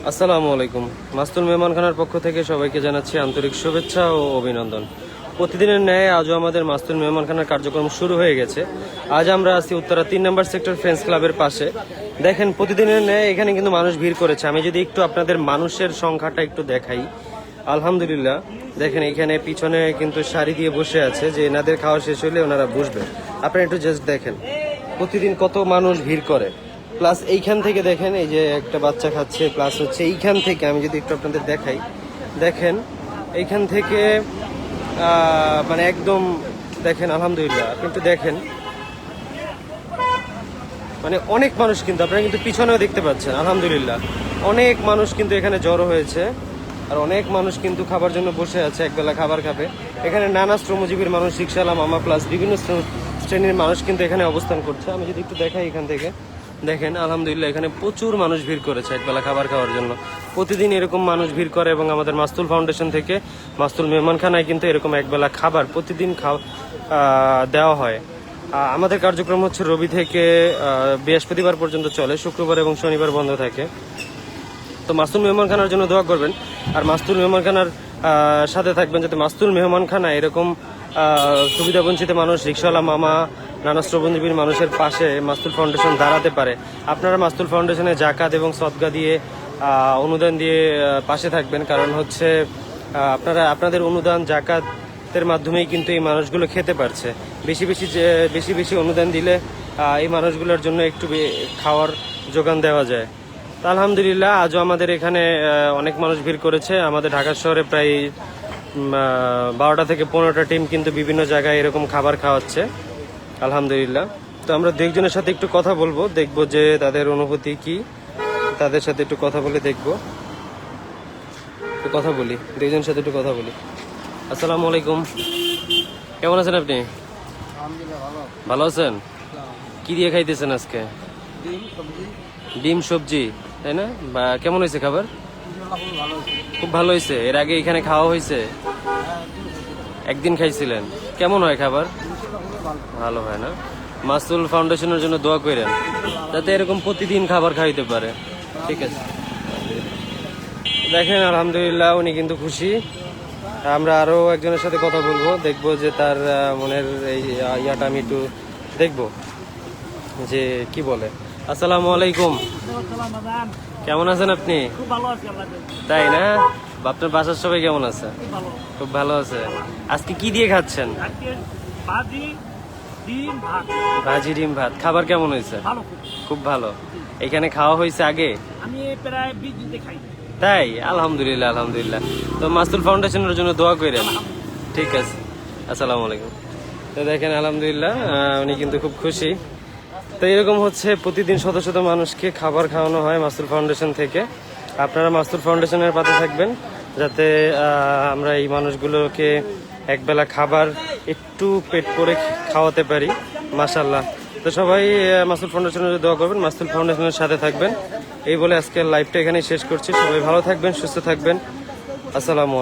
আসসালামু আলাইকুম। মাস্তুল মেহমানখানার পক্ষ থেকে সবাইকে জানাচ্ছি আন্তরিক শুভেচ্ছা ও অভিনন্দন। প্রতিদিনের ন্যায় আজও আমাদের মাস্তুল মেহমানখানার কার্যক্রম শুরু হয়ে গেছে। আজ আমরা আছি উত্তরা 3 নম্বর সেক্টর ফ্রেন্ডস ক্লাবের পাশে। দেখেন প্রতিদিনের ন্যায় এখানে কিন্তু মানুষ ভিড় করেছে। আমি যদি একটু আপনাদের মানুষের সংখ্যাটা একটু দেখাই, আলহামদুলিল্লাহ দেখেন এখানে পিছনে কিন্তু সারি দিয়ে বসে আছে যে এনাদের খাওয়া শেষ হলে ওনারা বসবে। আপনারা একটু জাস্ট দেখেন প্রতিদিন কত মানুষ ভিড় করে। প্লাস এইখান থেকে দেখেন এই যে একটা বাচ্চা খাচ্ছে, প্লাস হচ্ছে এইখান থেকে আমি যদি একটু আপনাদের দেখাই, দেখেন এইখান থেকে মানে একদম দেখেন আলহামদুলিল্লাহ আপনি একটু দেখেন মানে অনেক মানুষ কিন্তু আপনারা কিন্তু পিছনেও দেখতে পাচ্ছেন আলহামদুলিল্লাহ অনেক মানুষ কিন্তু এখানে জড়ো হয়েছে। আর অনেক মানুষ কিন্তু খাবার জন্য বসে আছে, একবেলা খাবার খাবে। এখানে নানা শ্রমজীবীর মানুষ, রিকশাওয়ালা মামা প্লাস বিভিন্ন শ্রেণীর মানুষ কিন্তু এখানে অবস্থান করছে। আমি যদি একটু দেখাই এখান থেকে দেখেন আলহামদুলিল্লাহ এখানে প্রচুর মানুষ ভিড় করেছে একবেলা খাবার খাওয়ার জন্য। প্রতিদিন এরকম মানুষ ভিড় করে এবং আমাদের মাস্তুল ফাউন্ডেশন থেকে মাস্তুল মেহমানখানায় কিন্তু এরকম একবেলা খাবার প্রতিদিন দেওয়া হয়। আমাদের কার্যক্রম হচ্ছে রবি থেকে বৃহস্পতিবার পর্যন্ত চলে, শুক্রবার এবং শনিবার বন্ধ থাকে। তো মাস্তুল মেহমানখানার জন্য দোয়া করবেন আর মাস্তুল মেহমানখানার সাথে থাকবেন যাতে মাস্তুল মেহমানখানা এরকম সুবিধাবঞ্চিত মানুষ, রিকশাওয়ালা মামা, নানা শ্রমজীবীর মানুষের পাশে মাস্তুল ফাউন্ডেশন দাঁড়াতে পারে। আপনারা মাস্তুল ফাউন্ডেশনে জাকাত এবং সদকা দিয়ে অনুদান দিয়ে পাশে থাকবেন, কারণ হচ্ছে আপনাদের অনুদান জাকাতের মাধ্যমেই কিন্তু এই মানুষগুলো খেতে পারছে। বেশি বেশি অনুদান দিলে এই মানুষগুলোর জন্য একটু খাওয়ার যোগান দেওয়া যায়। তা আলহামদুলিল্লাহ আজও আমাদের এখানে অনেক মানুষ ভিড় করেছে। আমাদের ঢাকা শহরে প্রায় 12টা থেকে 15টা টিম কিন্তু বিভিন্ন জায়গায় এরকম খাবার খাওয়াচ্ছে আলহামদুলিল্লাহ। তো আমরা দুইজনের সাথে একটু কথা বলবো, দেখবো যে তাদের অনুভূতি কি, তাদের সাথে একটু কথা বলে দেখবো। কথা বলি দুইজনের সাথে একটু কথা বলি। আসসালামু আলাইকুম, কেমন আছেন আপনি? ভালো আছেন? কি দিয়ে খাইতেছেন আজকে? ডিম সবজি, তাই না? বা কেমন হয়েছে খাবার? খুব ভালো হয়েছে। এর আগে এখানে খাওয়া হয়েছে? একদিন খাইছিলেন। কেমন হয় খাবার? ভালো হয় না? মাস্তুল ফাউন্ডেশনের জন্য দোয়া করেন যাতে এরকম প্রতিদিন খাবার খাইতে পারে। ঠিক আছে, দেখেন আলহামদুলিল্লাহ উনি কিন্তু খুশি। আমরা আরো একজনের সাথে কথা বলবো, দেখবো যে তার মনের এই ইয়াটা আমি একটু দেখবো যে কি বলে। আসসালামু আলাইকুম, কেমন আছেন আপনি? তাই না? আপনার বাসার সবাই কেমন আছে? খুব ভালো আছে। আজকে কি দিয়ে খাচ্ছেন? ভাজি ডিম ভাত। খাবার কেমন হয়েছে? খুব ভালো। এখানে খাওয়া হয়েছে আগে? তাই? আলহামদুলিল্লাহ আলহামদুলিল্লাহ। তো মাস্তুল ফাউন্ডেশনের জন্য দোয়া করেন। ঠিক আছে, আসসালামু আলাইকুম। তো দেখেন আলহামদুলিল্লাহ উনি কিন্তু খুব খুশি। তো এরকম হচ্ছে প্রতিদিন শত শত মানুষকে খাবার খাওয়ানো হয় মাস্তুল ফাউন্ডেশন থেকে। আপনারা মাস্তুল ফাউন্ডেশনের পাশে থাকবেন যাতে আমরা এই মানুষগুলোকে একবেলা খাবার একটু পেট করে খাওয়াতে পারি। মাশাআল্লাহ। তো সবাই মাস্তুল ফাউন্ডেশনের দোয়া করবেন, মাস্তুল ফাউন্ডেশনের সাথে থাকবেন। এই বলে আজকের লাইভটা এখানেই শেষ করছি। সবাই ভালো থাকবেন, সুস্থ থাকবেন। আসসালামু আলাইকুম।